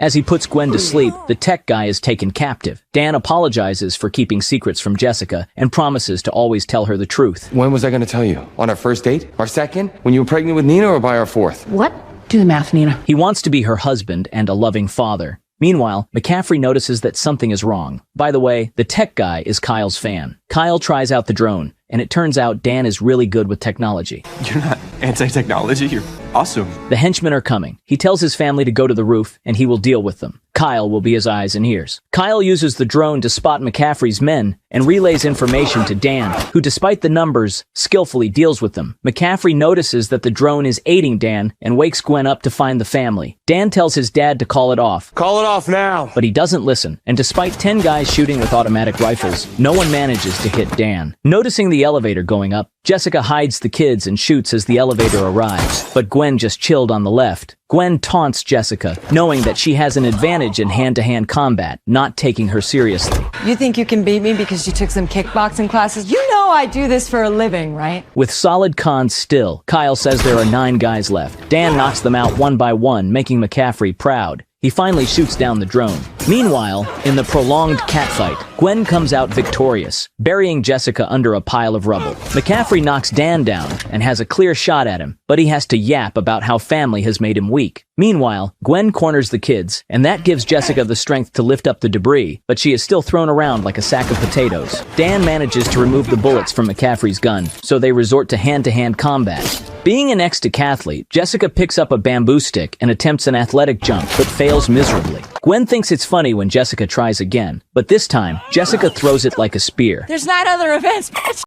As he puts Gwen to sleep, the tech guy is taken captive. Dan apologizes for keeping secrets from Jessica and promises to always tell her the truth. When was I going to tell you? On our first date? Our second? When you were pregnant with Nina, or by our fourth? What? Do the math, Nina. He wants to be her husband and a loving father. Meanwhile, McCaffrey notices that something is wrong. By the way, the tech guy is Kyle's fan. Kyle tries out the drone, and it turns out Dan is really good with technology. You're not anti-technology, you're awesome. The henchmen are coming. He tells his family to go to the roof, and he will deal with them. Kyle will be his eyes and ears. Kyle uses the drone to spot McCaffrey's men and relays information to Dan, who, despite the numbers, skillfully deals with them. McCaffrey notices that the drone is aiding Dan and wakes Gwen up to find the family. Dan tells his dad to call it off. Call it off now! But he doesn't listen, and despite 10 guys shooting with automatic rifles, no one manages to hit Dan. Noticing the elevator going up, Jessica hides the kids and shoots as the elevator arrives, but Gwen just chilled on the left. Gwen taunts Jessica, knowing that she has an advantage in hand-to-hand combat, not taking her seriously. You think you can beat me because you took some kickboxing classes? You know I do this for a living, right? With solid cons still, Kyle says there are 9 guys left. Dan knocks them out one by one, making McCaffrey proud. He finally shoots down the drone. Meanwhile, in the prolonged catfight, Gwen comes out victorious, burying Jessica under a pile of rubble. McCaffrey knocks Dan down and has a clear shot at him, but he has to yap about how family has made him weak. Meanwhile, Gwen corners the kids, and that gives Jessica the strength to lift up the debris, but she is still thrown around like a sack of potatoes. Dan manages to remove the bullets from McCaffrey's gun, so they resort to hand-to-hand combat. Being an ex-decathlete, Jessica picks up a bamboo stick and attempts an athletic jump, but fails miserably. Gwen thinks it's funny when Jessica tries again, but this time, Jessica throws it like a spear. There's 9 other events, bitch!